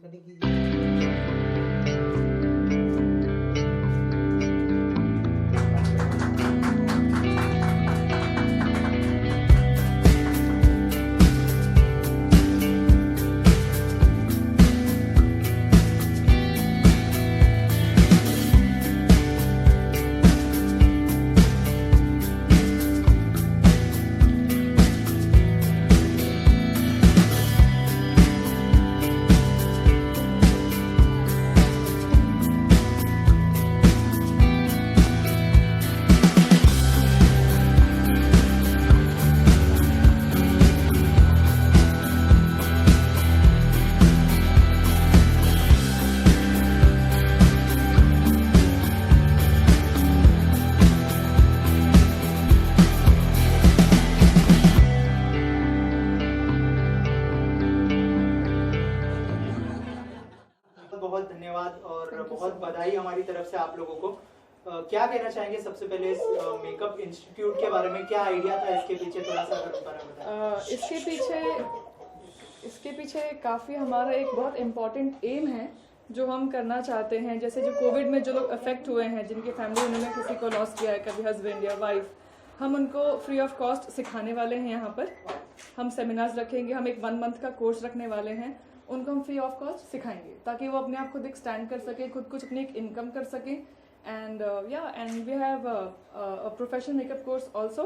Company की बहुत धन्यवाद और बहुत बधाई हमारी तरफ से आप लोगों को। क्या कहना चाहेंगे सबसे पहले इस मेकअप इंस्टीट्यूट के बारे में, क्या आइडिया था इसके पीछे, थोड़ा सा अगर बारे में बताएं। इसके पीछे काफ़ी हमारा एक बहुत इम्पॉर्टेंट एम है जो हम करना चाहते हैं। जैसे जो कोविड में जो लोग अफेक्ट हुए हैं, जिनकी फैमिली उन्होंने किसी को लॉस किया है, कभी हस्बैंड या वाइफ, हम उनको फ्री ऑफ कॉस्ट सिखाने वाले हैं। यहाँ पर हम सेमिनार्स रखेंगे, हम एक 1 मंथ का कोर्स रखने वाले हैं, उनको हम फ्री ऑफ कॉस्ट सिखाएंगे ताकि वो अपने आप खुद एक स्टैंड कर सके, खुद कुछ अपनी एक इनकम कर सके। And we have a professional makeup course also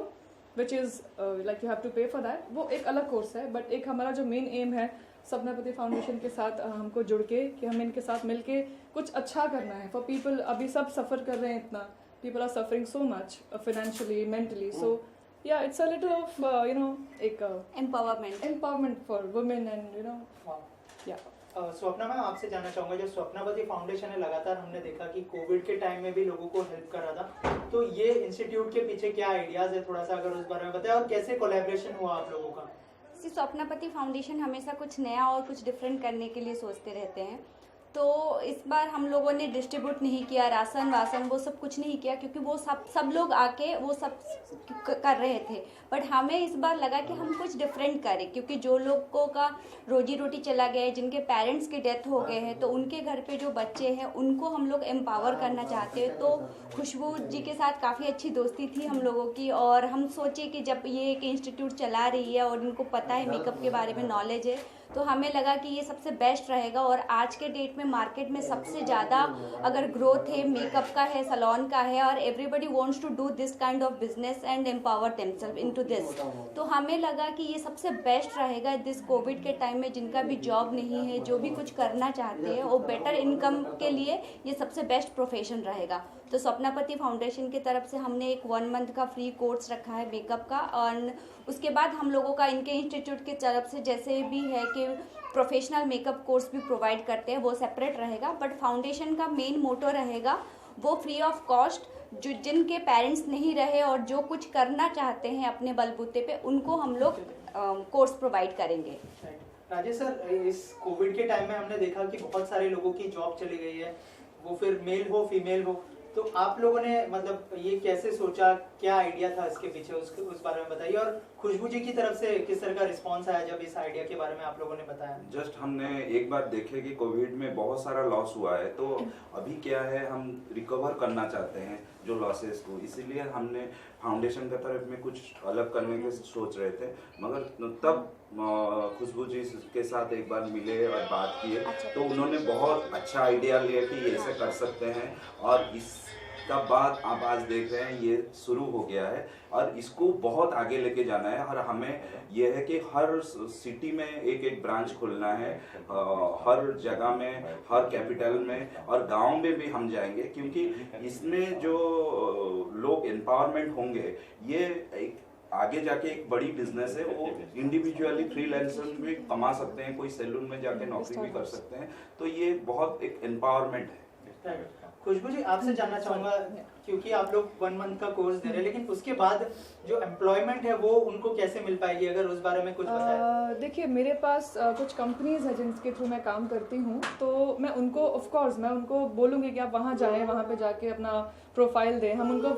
which is like you have to pay for that. वो एक अलग कोर्स है, बट एक हमारा जो मेन एम है सपनापति फाउंडेशन के साथ हमको जुड़ के कि हमें इनके साथ मिलके कुछ अच्छा करना है फॉर पीपल। अभी सब सफ़र कर रहे हैं इतना, people are suffering so much financially, mentally. So yeah, it's a little of एक empowerment for women and yeah. Swapna ma'am, आपसे जानना चाहूंगा, जो स्वप्नापति फाउंडेशन है, लगातार हमने देखा कि कोविड के टाइम में भी लोगों को हेल्प कर रहा था, तो ये इंस्टीट्यूट के पीछे क्या आइडियाज है, थोड़ा सा अगर उस बारे में बताएं, और कैसे कोलैबोरेशन हुआ आप लोगों का। स्वप्नापति फाउंडेशन हमेशा कुछ नया और कुछ डिफरेंट करने के लिए सोचते रहते हैं। तो इस बार हम लोगों ने डिस्ट्रीब्यूट नहीं किया राशन वासन, वो सब कुछ नहीं किया, क्योंकि वो सब लोग आके वो सब कर रहे थे। बट हमें इस बार लगा कि हम कुछ डिफरेंट करें, क्योंकि जो लोगों का रोजी रोटी चला गया है, जिनके पेरेंट्स के डेथ हो गए हैं, तो उनके घर पे जो बच्चे हैं उनको हम लोग एम्पावर करना चाहते हैं। तो खुशबू जी के साथ काफ़ी अच्छी दोस्ती थी हम लोगों की, और हम सोचे कि जब ये एक इंस्टीट्यूट चला रही है और इनको पता है मेकअप के बारे में नॉलेज है, तो हमें लगा कि ये सबसे बेस्ट रहेगा। और आज के डेट में मार्केट में सबसे ज़्यादा अगर ग्रोथ है मेकअप का है, सैलून का है, और everybody wants to do this kind of business and empower themselves into this. तो हमें लगा कि ये सबसे बेस्ट रहेगा दिस कोविड के टाइम में। जिनका भी जॉब नहीं है, जो भी कुछ करना चाहते हैं, वो बेटर इनकम के लिए ये सबसे बेस्ट प्रोफेशन रहेगा। तो स्वप्नापति फाउंडेशन की तरफ से हमने एक 1 मंथ का फ्री कोर्स रखा है मेकअप का, और उसके बाद हम लोगों का इनके इंस्टीट्यूट की तरफ से जैसे भी है कि प्रोफेशनल मेकअप कोर्स भी प्रोवाइड करते हैं, वो सेपरेट रहेगा। बट फाउंडेशन का मेन मोटो रहेगा वो फ्री ऑफ कॉस्ट, जो जिनके पेरेंट्स नहीं रहे और जो कुछ करना चाहते हैं अपने बलबूते पे, उनको हम लोग कोर्स प्रोवाइड करेंगे। राजेश सर, इस कोविड के टाइम में हमने देखा कि बहुत सारे लोगों की जॉब चली गई है, वो फिर मेल हो फीमेल हो, तो आप लोगों ने मतलब ये कैसे सोचा, क्या आइडिया था इसके पीछे, उस बारे में बताइए। और खुशबू जी की तरफ से किस तरह का रिस्पांस आया जब इस आइडिया के बारे में आप लोगों ने बताया। जस्ट हमने एक बार देखे कि कोविड में बहुत सारा लॉस हुआ है, तो अभी क्या है, हम रिकवर करना चाहते हैं जो लॉसेस को, इसीलिए हमने फाउंडेशन की तरफ में कुछ अलग करने के सोच रहे थे। मगर तब खुशबू जी के साथ एक बार मिले और बात किए, तो उन्होंने बहुत अच्छा आइडिया लिया कि ये ऐसे कर सकते हैं, और इसका बाद आप आज देख रहे हैं ये शुरू हो गया है, और इसको बहुत आगे लेके जाना है। और हमें यह है कि हर सिटी में एक ब्रांच खोलना है, हर जगह में, हर कैपिटल में, और गांव में भी हम जाएंगे, क्योंकि इसमें जो लोग एम्पावरमेंट होंगे, ये एक आगे जाके एक बड़ी बिजनेस है। वो इंडिविजुअली फ्रीलांसर भी कमा सकते हैं, कोई सैलून में जाके नौकरी भी कर सकते हैं, तो ये बहुत एक एम्पावरमेंट है। खुशबू जी, आपसे जानना चाहूंगा, क्योंकि आप लोग 1 मंथ का कोर्स दे रहे हैं, लेकिन उसके बाद जो एम्प्लॉयमेंट है वो उनको कैसे मिल पाएगी, अगर उस बारे में कुछ बताएं। देखिए, मेरे पास कुछ कंपनीज हैं जिनके थ्रू मैं काम करती हूँ, तो मैं उनको ऑफ कोर्स मैं उनको बोलूँगी कि आप वहाँ जाएं, वहाँ पे जाके अपना प्रोफाइल दें। हम उनको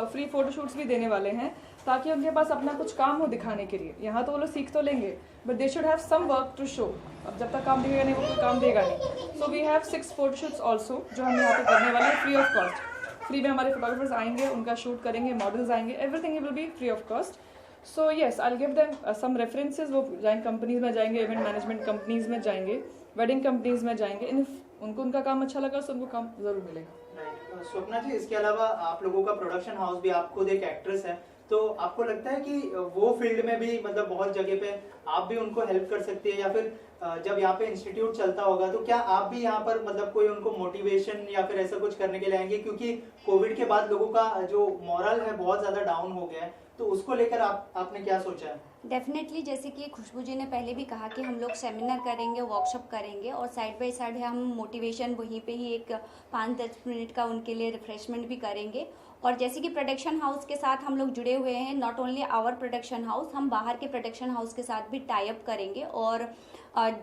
फ्री फोटोशूट्स भी देने वाले हैं, ताकि उनके पास अपना कुछ काम हो दिखाने के लिए। यहाँ तो वो लोग सीख तो लेंगे, but they should have some work to show. अब जब तक काम दिखेगा नहीं, वो कोई काम देगा नहीं। So we have 6 photoshoots also, जो हम यहाँ पे करने वाले हैं फ्री ऑफ कॉस्ट। फ्री में हमारे फोटोग्राफर्स आएंगे, उनका शूट करेंगे, मॉडल्स आएंगे, everything will be free of cost. So yes, I will give them some references. वो जाएंगे कंपनीज में, जाएंगे इवेंट मैनेजमेंट कंपनीज में जाएंगे, वेडिंग कंपनीज में जाएंगे। इफ उनको उनका काम अच्छा लगा तो उनको काम जरूर मिलेगा। स्वप्ना जी, इसके अलावा आप लोगों का प्रोडक्शन हाउस भी, आप खुद एक एक्ट्रेस है, तो आपको लगता है कि वो फील्ड में भी मतलब बहुत जगह पे आप भी उनको हेल्प कर सकती है, या फिर जब यहाँ पे इंस्टीट्यूट चलता होगा तो क्या आप भी यहाँ पर मतलब कोई उनको मोटिवेशन या फिर ऐसा कुछ करने के लिए आएंगे? क्योंकि कोविड के बाद लोगों का जो मोरल है बहुत ज्यादा डाउन हो गया है, तो उसको लेकर आपने क्या सोचा है? डेफिनेटली, जैसे कि खुशबू जी ने पहले भी कहा कि हम लोग सेमिनार करेंगे, वर्कशॉप करेंगे, और साइड बाय साइड हम मोटिवेशन वहीं पे ही एक 5-10 मिनट का उनके लिए रिफ्रेशमेंट भी करेंगे। और जैसे कि प्रोडक्शन हाउस के साथ हम लोग जुड़े हुए हैं, not only our production house, हम बाहर के प्रोडक्शन हाउस के साथ भी टाई अप करेंगे, और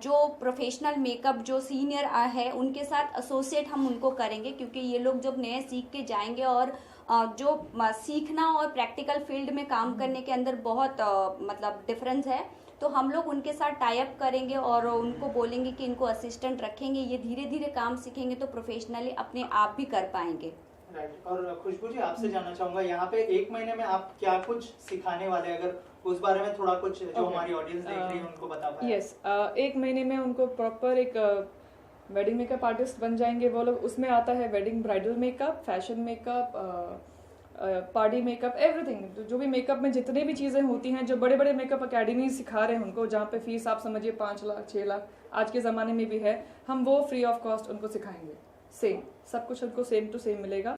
जो प्रोफेशनल मेकअप जो सीनियर है उनके साथ एसोसिएट हम उनको करेंगे, क्योंकि ये लोग जब नए सीख के जाएंगे और जो सीखना और प्रैक्टिकल फील्ड में काम करने के अंदर बहुत मतलब डिफरेंस है, तो हम लोग उनके साथ टाई अप करेंगे और उनको बोलेंगे कि इनको असिस्टेंट रखेंगे। ये धीरे धीरे काम सीखेंगे तो प्रोफेशनली अपने आप भी कर पाएंगे। राइट। और खुशबू जी, आपसे जानना चाहूंगा, यहाँ पे 1 महीने में आप क्या कुछ सिखाने वाले हैं? अगर उस बारे में थोड़ा कुछ जो हमारी ऑडियंस देख रही है उनको बता पाए। यस, 1 महीने में उनको प्रॉपर एक वेडिंग मेकअप आर्टिस्ट बन जाएंगे वो लोग। उसमें आता है wedding bridal makeup, fashion makeup, party makeup, everything. जो भी मेकअप में जितनी भी चीज़ें होती हैं, जो बड़े बड़े मेकअप अकेडमी सिखा रहे हैं उनको, जहाँ पे फीस आप समझिए 5 लाख 6 लाख आज के ज़माने में भी है, हम वो फ्री ऑफ कॉस्ट उनको सिखाएंगे। सेम सब कुछ उनको सेम टू सेम मिलेगा।